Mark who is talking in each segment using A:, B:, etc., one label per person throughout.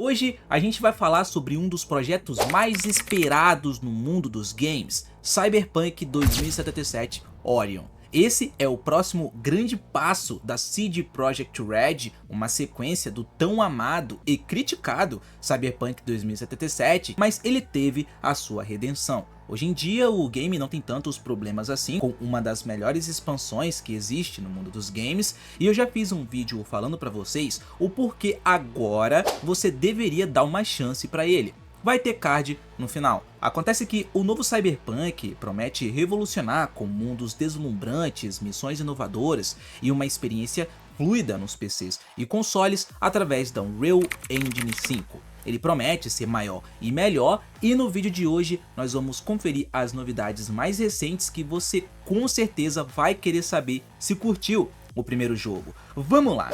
A: Hoje a gente vai falar sobre um dos projetos mais esperados no mundo dos games, Cyberpunk 2077 Orion. Esse é o próximo grande passo da CD Projekt Red, uma sequência do tão amado e criticado Cyberpunk 2077, mas ele teve a sua redenção. Hoje em dia o game não tem tantos problemas assim, com uma das melhores expansões que existe no mundo dos games, e eu já fiz um vídeo falando pra vocês o porquê agora você deveria dar uma chance pra ele. Vai ter card no final. Acontece que o novo Cyberpunk promete revolucionar com mundos deslumbrantes, missões inovadoras e uma experiência fluida nos PCs e consoles através da Unreal Engine 5. Ele promete ser maior e melhor, e no vídeo de hoje nós vamos conferir as novidades mais recentes que você com certeza vai querer saber se curtiu o primeiro jogo. Vamos lá!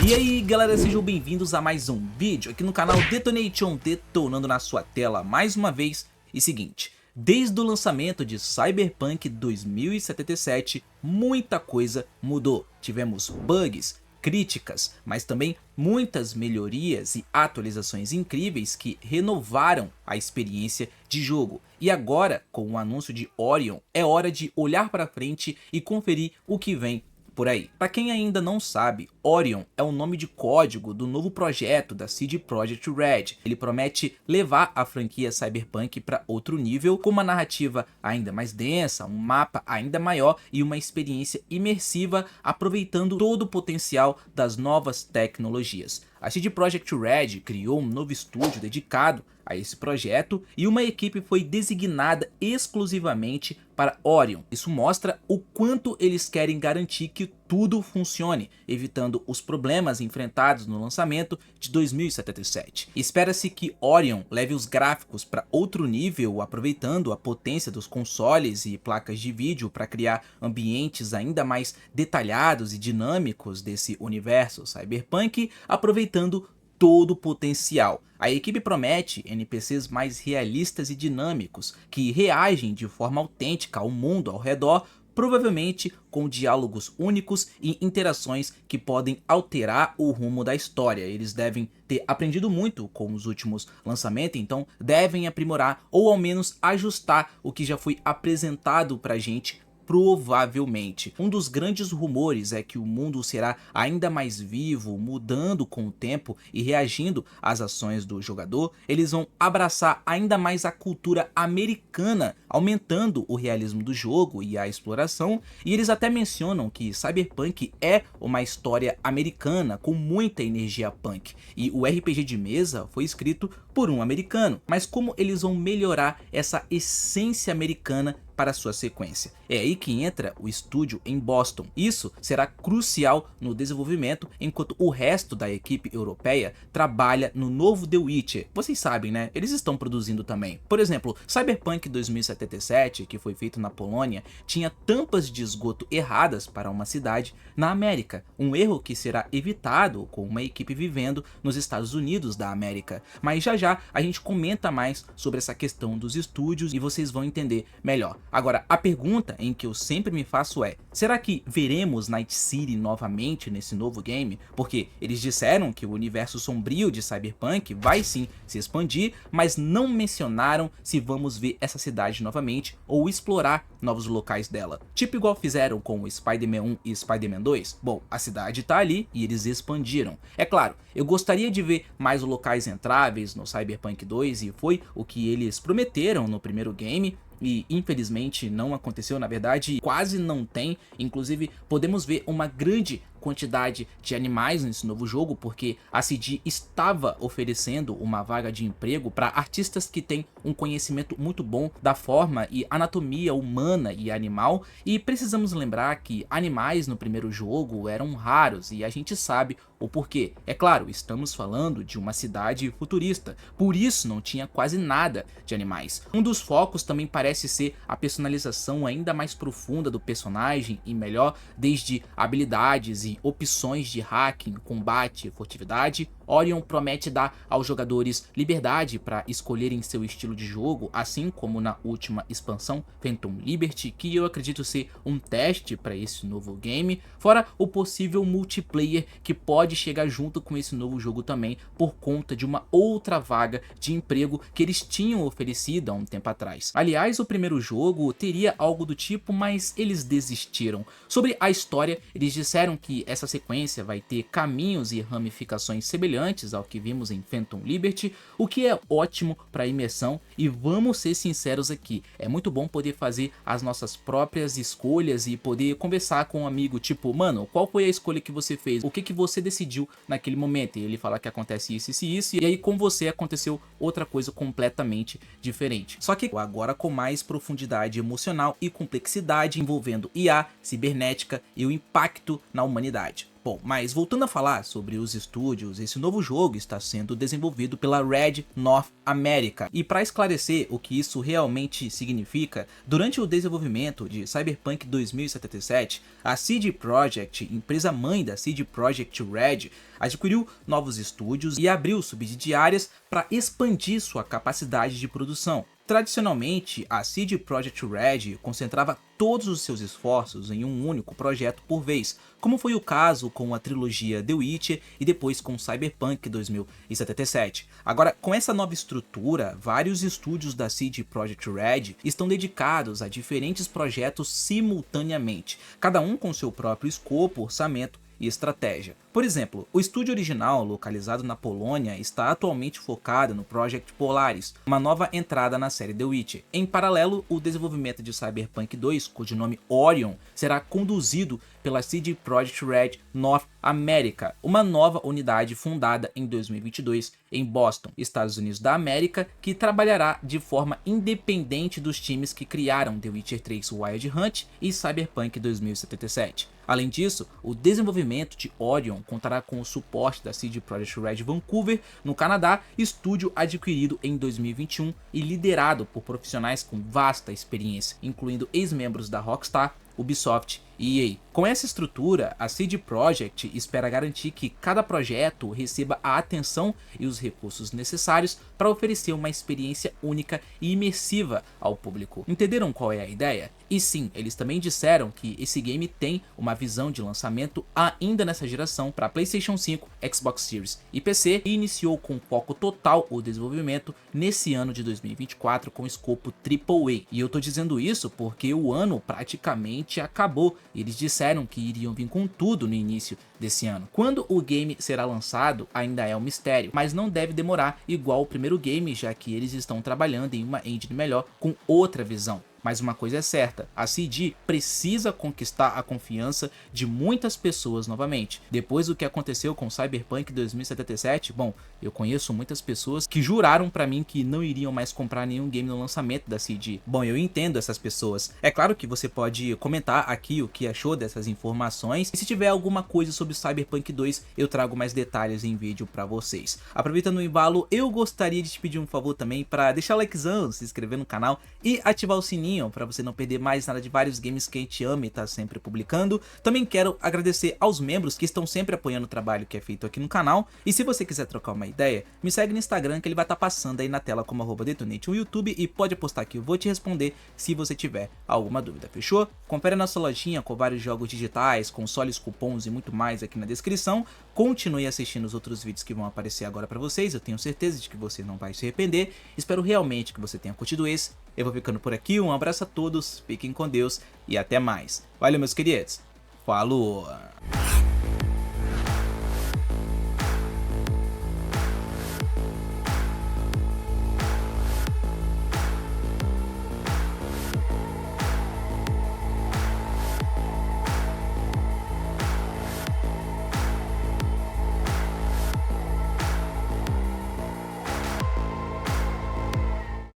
A: E aí galera, sejam bem-vindos a mais um vídeo aqui no canal Detonation, detonando na sua tela mais uma vez. E seguinte, desde o lançamento de Cyberpunk 2077, muita coisa mudou. Tivemos bugs, críticas, mas também muitas melhorias e atualizações incríveis que renovaram a experiência de jogo. E agora, com o anúncio de Orion, é hora de olhar para frente e conferir o que vem por aí. Para quem ainda não sabe, Orion é o nome de código do novo projeto da CD Projekt Red. Ele promete levar a franquia Cyberpunk para outro nível, com uma narrativa ainda mais densa, um mapa ainda maior e uma experiência imersiva, aproveitando todo o potencial das novas tecnologias. A CD Projekt Red criou um novo estúdio dedicado a esse projeto e uma equipe foi designada exclusivamente para Orion. Isso mostra o quanto eles querem garantir que tudo funcione, evitando os problemas enfrentados no lançamento de 2077. Espera-se que Orion leve os gráficos para outro nível, aproveitando a potência dos consoles e placas de vídeo para criar ambientes ainda mais detalhados e dinâmicos desse universo cyberpunk, aproveitando todo o potencial. A equipe promete NPCs mais realistas e dinâmicos, que reagem de forma autêntica ao mundo ao redor, provavelmente com diálogos únicos e interações que podem alterar o rumo da história. Eles devem ter aprendido muito com os últimos lançamentos, então devem aprimorar ou ao menos ajustar o que já foi apresentado pra gente. Provavelmente. Um dos grandes rumores é que o mundo será ainda mais vivo, mudando com o tempo e reagindo às ações do jogador. Eles vão abraçar ainda mais a cultura americana, aumentando o realismo do jogo e a exploração, e eles até mencionam que Cyberpunk é uma história americana com muita energia punk, e o RPG de mesa foi escrito por um americano. Mas como eles vão melhorar essa essência americana para sua sequência? É aí que entra o estúdio em Boston. Isso será crucial no desenvolvimento, enquanto o resto da equipe europeia trabalha no novo The Witcher. Vocês sabem, né? Eles estão produzindo também. Por exemplo, Cyberpunk 2077, que foi feito na Polônia, tinha tampas de esgoto erradas para uma cidade na América. Um erro que será evitado com uma equipe vivendo nos Estados Unidos da América. Mas já já a gente comenta mais sobre essa questão dos estúdios e vocês vão entender melhor. Agora, a pergunta em que eu sempre me faço é: será que veremos Night City novamente nesse novo game? Porque eles disseram que o universo sombrio de Cyberpunk vai sim se expandir, mas não mencionaram se vamos ver essa cidade novamente ou explorar novos locais dela. Tipo igual fizeram com o Spider-Man 1 e Spider-Man 2. Bom, a cidade tá ali e eles expandiram. É claro, eu gostaria de ver mais locais entráveis no Cyberpunk 2 e foi o que eles prometeram no primeiro game. E infelizmente não aconteceu, na verdade quase não tem. Inclusive podemos ver uma grande quantidade de animais nesse novo jogo, porque a CD estava oferecendo uma vaga de emprego para artistas que têm um conhecimento muito bom da forma e anatomia humana e animal, e precisamos lembrar que animais no primeiro jogo eram raros e a gente sabe o porquê. É claro, estamos falando de uma cidade futurista, por isso não tinha quase nada de animais. Um dos focos também parece ser a personalização ainda mais profunda do personagem e melhor, desde habilidades e opções de hacking, combate, furtividade, Orion promete dar aos jogadores liberdade para escolherem seu estilo de jogo, assim como na última expansão Phantom Liberty, que eu acredito ser um teste para esse novo game, fora o possível multiplayer que pode chegar junto com esse novo jogo também, por conta de uma outra vaga de emprego que eles tinham oferecido há um tempo atrás. Aliás, o primeiro jogo teria algo do tipo, mas eles desistiram. Sobre a história, eles disseram que essa sequência vai ter caminhos e ramificações semelhantes ao que vimos em Phantom Liberty, o que é ótimo para imersão, e vamos ser sinceros aqui, é muito bom poder fazer as nossas próprias escolhas e poder conversar com um amigo, tipo, mano, qual foi a escolha que você fez? O que você decidiu naquele momento? E ele falar que acontece isso, e aí com você aconteceu outra coisa completamente diferente. Só que agora com mais profundidade emocional e complexidade envolvendo IA, cibernética e o impacto na humanidade. Bom, mas voltando a falar sobre os estúdios, esse novo jogo está sendo desenvolvido pela Red North America. E para esclarecer o que isso realmente significa, durante o desenvolvimento de Cyberpunk 2077, a CD Projekt, empresa mãe da CD Projekt Red, adquiriu novos estúdios e abriu subsidiárias para expandir sua capacidade de produção. Tradicionalmente, a CD Projekt Red concentrava todos os seus esforços em um único projeto por vez, como foi o caso com a trilogia The Witcher e depois com Cyberpunk 2077. Agora, com essa nova estrutura, vários estúdios da CD Projekt Red estão dedicados a diferentes projetos simultaneamente, cada um com seu próprio escopo, orçamento e estratégia. Por exemplo, o estúdio original, localizado na Polônia, está atualmente focado no Project Polaris, uma nova entrada na série The Witcher. Em paralelo, o desenvolvimento de Cyberpunk 2, cujo nome Orion, será conduzido pela CD Projekt Red North America, uma nova unidade fundada em 2022 em Boston, Estados Unidos da América, que trabalhará de forma independente dos times que criaram The Witcher 3 Wild Hunt e Cyberpunk 2077. Além disso, o desenvolvimento de Orion contará com o suporte da CD Projekt Red Vancouver, no Canadá, estúdio adquirido em 2021 e liderado por profissionais com vasta experiência, incluindo ex-membros da Rockstar, Ubisoft e EA. Com essa estrutura, a CD Projekt espera garantir que cada projeto receba a atenção e os recursos necessários para oferecer uma experiência única e imersiva ao público. Entenderam qual é a ideia? E sim, eles também disseram que esse game tem uma visão de lançamento ainda nessa geração para PlayStation 5, Xbox Series e PC, e iniciou com foco total o desenvolvimento nesse ano de 2024 com escopo AAA. E eu tô dizendo isso porque o ano praticamente acabou. Eles disseram que iriam vir com tudo no início desse ano. Quando o game será lançado ainda é um mistério, mas não deve demorar igual o primeiro game, já que eles estão trabalhando em uma engine melhor com outra visão. Mas uma coisa é certa, a CD precisa conquistar a confiança de muitas pessoas novamente. Depois do que aconteceu com Cyberpunk 2077, bom, eu conheço muitas pessoas que juraram pra mim que não iriam mais comprar nenhum game no lançamento da CD. Bom, eu entendo essas pessoas. É claro que você pode comentar aqui o que achou dessas informações, e se tiver alguma coisa sobre Cyberpunk 2, eu trago mais detalhes em vídeo pra vocês. Aproveitando o embalo, eu gostaria de te pedir um favor também para deixar o likezão, se inscrever no canal e ativar o sininho para você não perder mais nada de vários games que a gente ama e tá sempre publicando. Também quero agradecer aos membros que estão sempre apoiando o trabalho que é feito aqui no canal. E se você quiser trocar uma ideia, me segue no Instagram, que ele vai estar passando aí na tela como @detonate no YouTube, e pode postar que eu vou te responder se você tiver alguma dúvida, fechou? Confere a nossa lojinha com vários jogos digitais, consoles, cupons e muito mais aqui na descrição. Continue assistindo os outros vídeos que vão aparecer agora para vocês, eu tenho certeza de que você não vai se arrepender. Espero realmente que você tenha curtido esse. Eu vou ficando por aqui, um abraço a todos, fiquem com Deus e até mais. Valeu, meus queridos, falou!